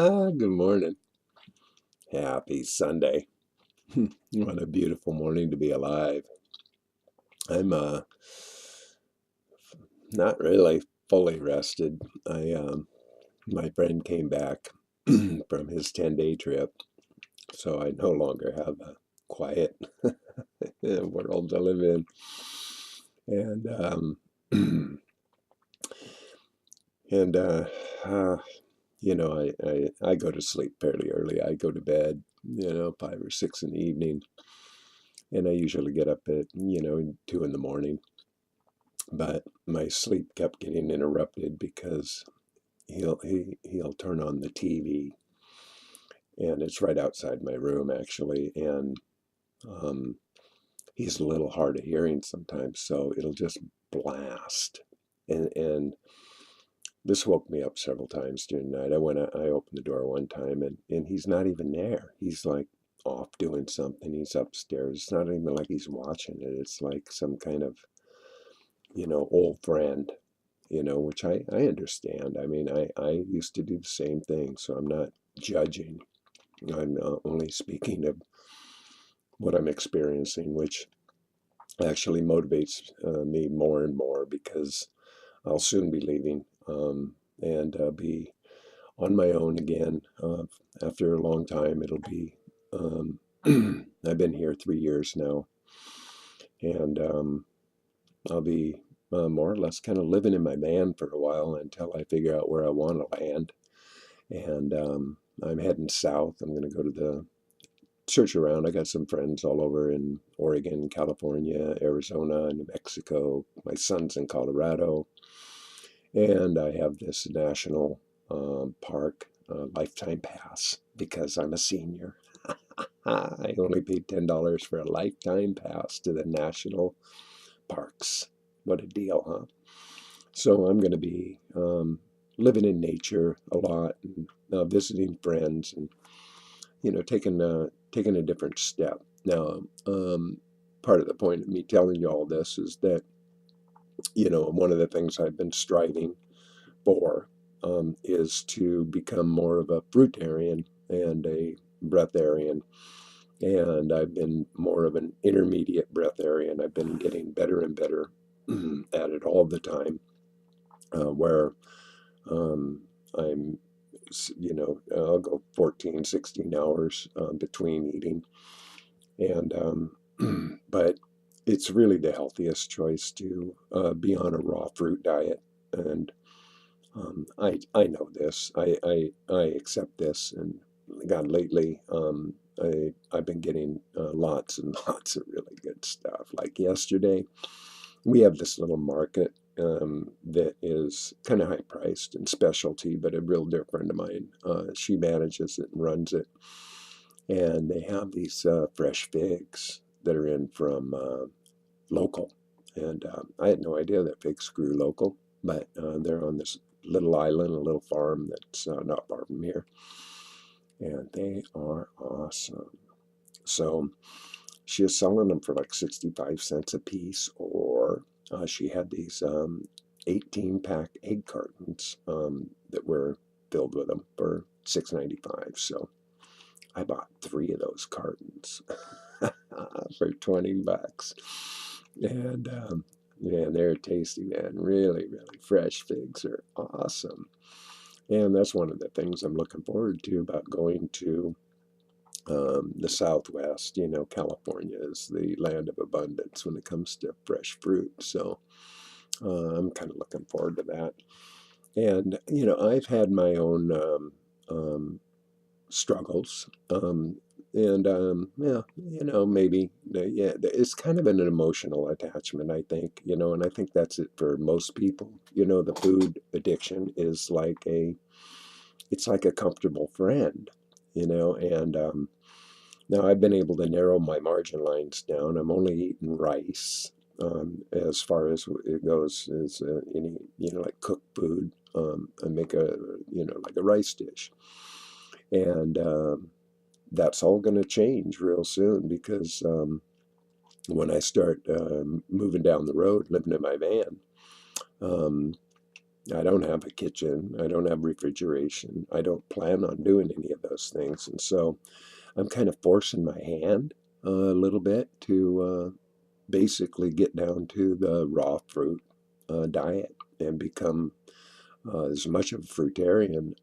Good morning. Happy Sunday. What a beautiful morning to be alive. I'm not really fully rested. My friend came back from his 10-day trip, so I no longer have a quiet world to live in. And and uh, I go to sleep fairly early. I go to bed, 5 or 6 in the evening, and I usually get up at 2 in the morning. But my sleep kept getting interrupted because he'll turn on the TV, and it's right outside my room actually, and um, he's a little hard of hearing sometimes, so it'll just blast, and this woke me up several times during the night. I opened the door one time, and he's not even there. He's like off doing something. He's upstairs. It's not even like he's watching it. It's like some kind of old friend, which I understand. I mean, I used to do the same thing, so I'm not judging. I'm only speaking of what I'm experiencing, which actually motivates me more and more because I'll soon be leaving and be on my own again. After a long time, it'll be, I've been here 3 years now, and I'll be more or less kind of living in my van for a while until I figure out where I want to land. And I'm heading south. I'm going to go to the search around. I got some friends all over in Oregon, California, Arizona, New Mexico. My son's in Colorado. And I have this national park lifetime pass because I'm a senior. I only paid $10 for a lifetime pass to the national parks. What a deal, huh? So I'm going to be living in nature a lot and visiting friends and taking a different step. Now, part of the point of me telling you all this is that one of the things I've been striving for is to become more of a fruitarian and a breatharian. And I've been more of an intermediate breatharian. I've been getting better and better at it all the time, where I'm, I'll go 14, 16 hours between eating. And, but it's really the healthiest choice to be on a raw fruit diet. And I know this. I accept this. And God, lately, I've been getting lots and lots of really good stuff. Like yesterday, we have this little market that is kind of high priced and specialty, but a real dear friend of mine, she manages it and runs it. And they have these fresh figs that are in from local. And I had no idea that figs grew local, but they're on this little island, a little farm that's not far from here. And they are awesome. So she is selling them for like 65 cents a piece, or she had these 18-pack egg cartons that were filled with them for $6.95. So I bought 3 of those cartons for $20. And man, they're tasty, man. Really, really fresh figs are awesome. And that's one of the things I'm looking forward to about going to the Southwest. California is the land of abundance when it comes to fresh fruit. So I'm kind of looking forward to that. And, I've had my own struggles. Yeah, maybe, yeah, it's kind of an emotional attachment, I think, and I think that's it for most people. The food addiction is it's like a comfortable friend, and now I've been able to narrow my margin lines down. I'm only eating rice as far as it goes as any, like cooked food. I make like a rice dish. And that's all going to change real soon because when I start moving down the road, living in my van, um, I don't have a kitchen. I don't have refrigeration. I don't plan on doing any of those things. And so I'm kind of forcing my hand a little bit to basically get down to the raw fruit diet and become as much of a fruitarian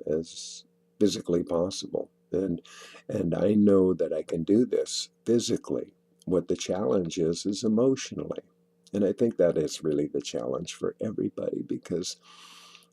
as physically possible. And I know that I can do this physically. What the challenge is emotionally. And I think that is really the challenge for everybody because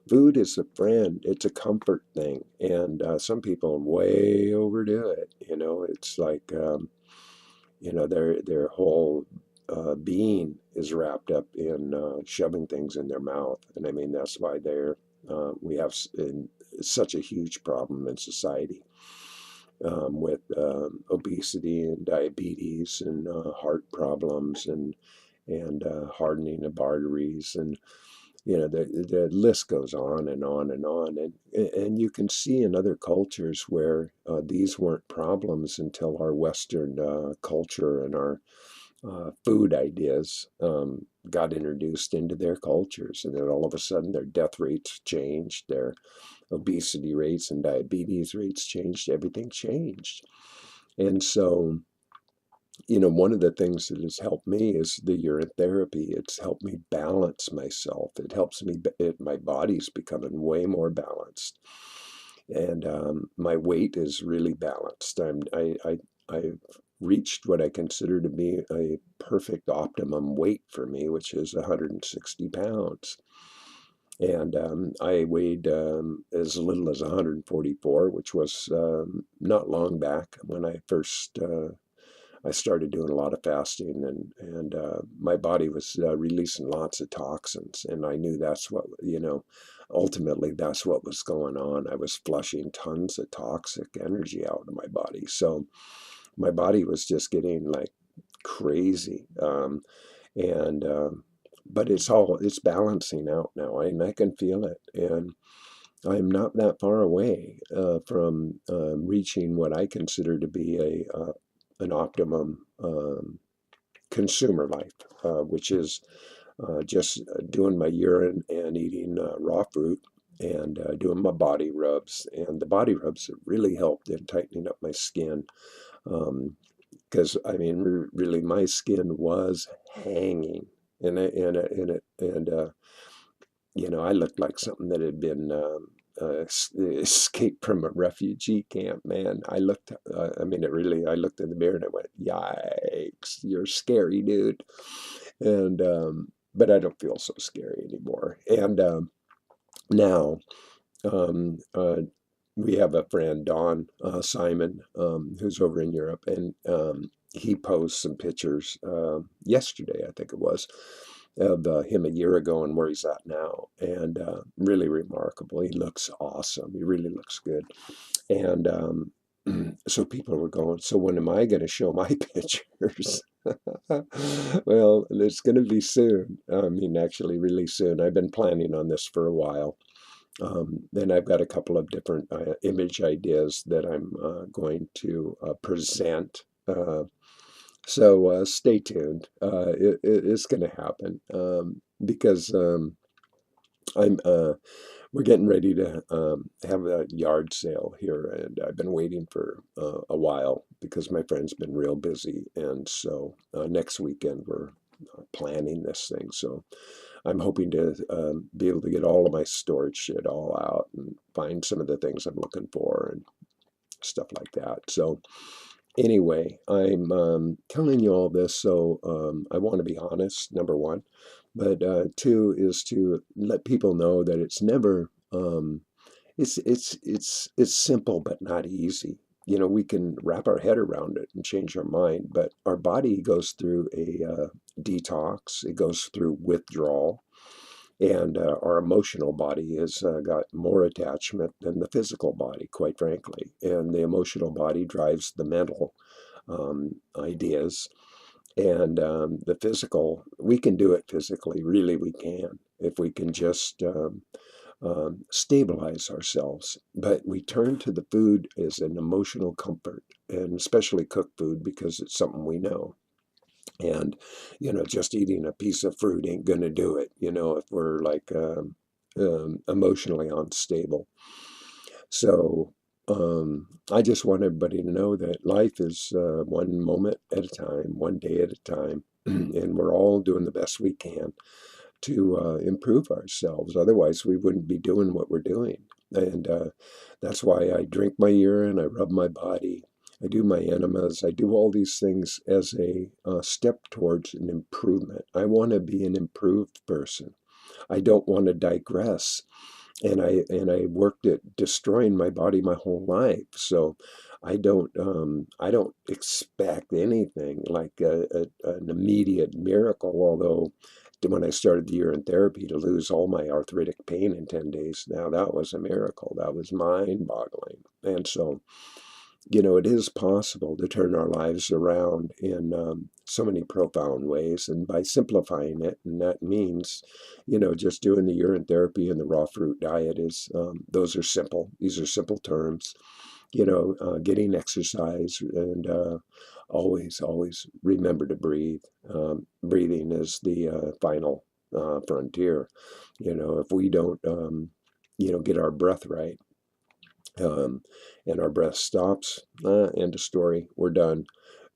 food is a friend. It's a comfort thing. And some people way overdo it. It's like, their whole being is wrapped up in shoving things in their mouth. And I mean, that's why we have such a huge problem in society with obesity and diabetes and heart problems and hardening of arteries and the list goes on and on and on and you can see in other cultures where these weren't problems until our Western culture and our food ideas got introduced into their cultures, and then all of a sudden their death rates changed, their obesity rates and diabetes rates changed, everything changed. And so one of the things that has helped me is the urine therapy. It's helped me balance myself. It helps me, my body's becoming way more balanced. And my weight is really balanced. I've reached what I consider to be a perfect optimum weight for me, which is 160 pounds. And I weighed as little as 144, which was not long back when I started doing a lot of fasting, and my body was releasing lots of toxins, and I knew that's what ultimately that's what was going on. I was flushing tons of toxic energy out of my body, so my body was just getting like crazy, and but it's balancing out now, and I can feel it, and I'm not that far away from reaching what I consider to be an optimum consumer life, which is just doing my urine and eating raw fruit and doing my body rubs. And the body rubs have really helped in tightening up my skin. Because I mean, really, my skin was hanging, and I looked like something that had been escaped from a refugee camp. Man, I mean, I looked in the mirror and I went, "Yikes, you're scary, dude." And but I don't feel so scary anymore. And now um, uh, we have a friend, Don Simon, who's over in Europe, and he posed some pictures yesterday, I think it was, of him a year ago and where he's at now. And really remarkable. He looks awesome. He really looks good. And so people were going, so when am I going to show my pictures? Well, it's going to be soon. I mean, actually, really soon. I've been planning on this for a while. Then I've got a couple of different image ideas that I'm going to present. So stay tuned. It's going to happen because I'm we're getting ready to have a yard sale here, and I've been waiting for a while because my friend's been real busy, and so next weekend we're planning this thing. So I'm hoping to be able to get all of my storage shit all out and find some of the things I'm looking for and stuff like that. So anyway, I'm telling you all this so I want to be honest, number one. But two is to let people know that it's never it's simple but not easy. We can wrap our head around it and change our mind, but our body goes through a detox. It goes through withdrawal, and our emotional body has got more attachment than the physical body, quite frankly. And the emotional body drives the mental ideas. And the physical, we can do it physically, really, we can, if we can just stabilize ourselves. But we turn to the food as an emotional comfort, and especially cooked food because it's something we know. And just eating a piece of fruit ain't gonna do it. If we're like emotionally unstable. So I just want everybody to know that life is one moment at a time, one day at a time, and we're all doing the best we can to improve ourselves. Otherwise, we wouldn't be doing what we're doing. And that's why I drink my urine, I rub my body, I do my enemas, I do all these things as a step towards an improvement. I want to be an improved person. I don't want to digress. And I worked at destroying my body my whole life. So I don't expect anything like an immediate miracle. Although when I started the urine therapy to lose all my arthritic pain in 10 days, now that was a miracle. That was mind-boggling. And so it is possible to turn our lives around in so many profound ways. And by simplifying it, and that means, just doing the urine therapy and the raw fruit diet those are simple. These are simple terms, getting exercise and always remember to breathe. Breathing is the final frontier. If we don't, get our breath right, um, and our breath stops, end of story, we're done.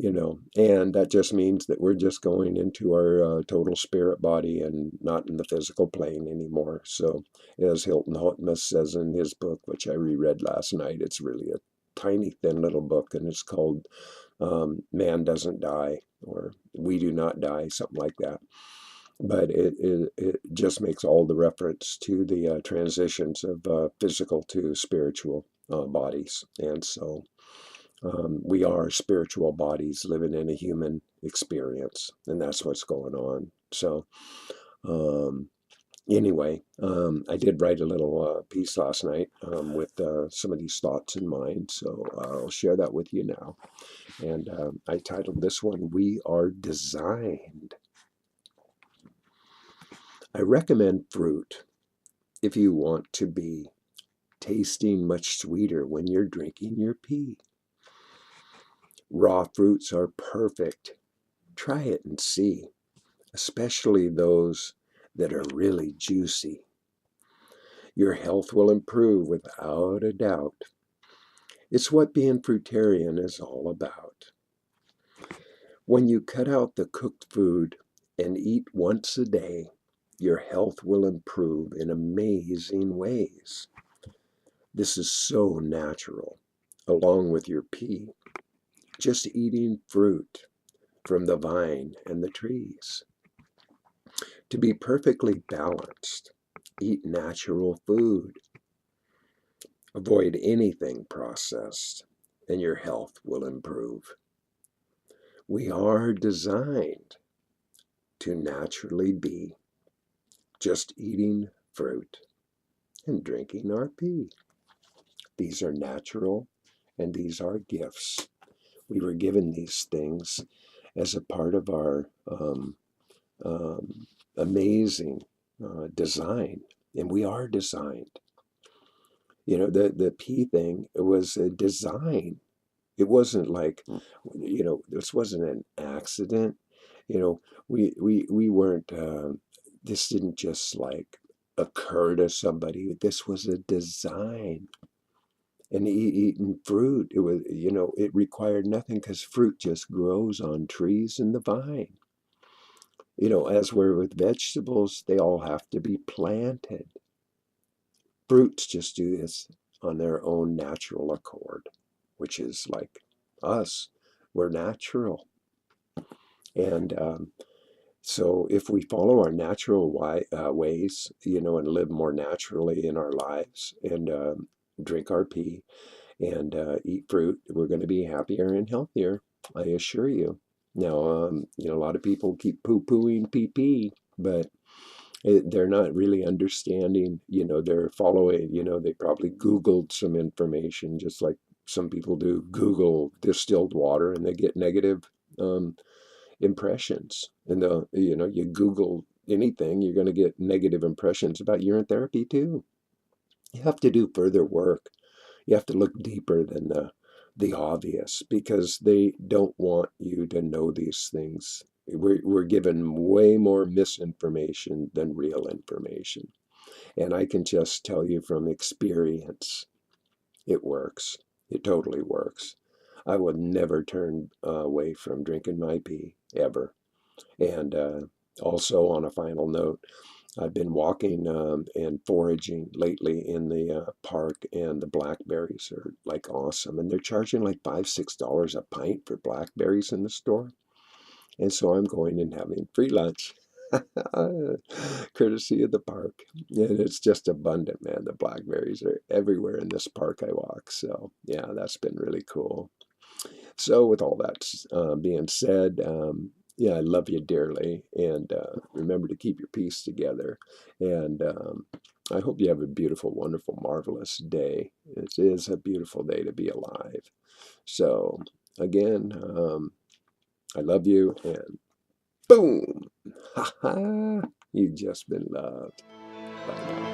And that just means that we're just going into our total spirit body and not in the physical plane anymore. So, as Hilton Hotmas says in his book, which I reread last night, it's really a tiny, thin little book, and it's called Man Doesn't Die, or We Do Not Die, something like that. But it just makes all the reference to the transitions of physical to spiritual bodies. And so we are spiritual bodies living in a human experience, and that's what's going on. So, um, anyway, I did write a little piece last night with some of these thoughts in mind, so I'll share that with you now. And I titled this one, We Are Designed. I recommend fruit if you want to be tasting much sweeter when you're drinking your pee. Raw fruits are perfect. Try it and see, especially those that are really juicy. Your health will improve without a doubt. It's what being fruitarian is all about. When you cut out the cooked food and eat once a day, your health will improve in amazing ways. This is so natural, along with your pee. Just eating fruit from the vine and the trees. To be perfectly balanced, eat natural food. Avoid anything processed, and your health will improve. We are designed to naturally be just eating fruit and drinking our pee. These are natural, and these are gifts. We were given these things as a part of our um, amazing design, and we are designed. The pee thing, it was a design. It wasn't like, this wasn't an accident. We weren't. This didn't just like occur to somebody. This was a design. And eating fruit, it was, it required nothing because fruit just grows on trees and the vine. As we're with vegetables, they all have to be planted. Fruits just do this on their own natural accord, which is like us. We're natural. And so if we follow our natural ways, and live more naturally in our lives and drink our pee and eat fruit, we're going to be happier and healthier. I assure you. Now, a lot of people keep poo-pooing pee, but they're not really understanding, they're following, they probably Googled some information, just like some people do Google distilled water and they get negative um, impressions. And you Google anything, you're going to get negative impressions about urine therapy too. You have to do further work. You have to look deeper than the obvious because they don't want you to know these things. We're given way more misinformation than real information. And I can just tell you from experience, it works. It totally works. I would never turn away from drinking my pee, ever. And also, on a final note, I've been walking and foraging lately in the park, and the blackberries are like awesome. And they're charging like $5, $6 a pint for blackberries in the store. And so I'm going and having free lunch, courtesy of the park. And it's just abundant, man. The blackberries are everywhere in this park I walk. So, yeah, that's been really cool. So, with all that being said, yeah, I love you dearly. And remember to keep your peace together. And I hope you have a beautiful, wonderful, marvelous day. It is a beautiful day to be alive. So, again, I love you. And boom! Ha ha! You've just been loved. Bye now.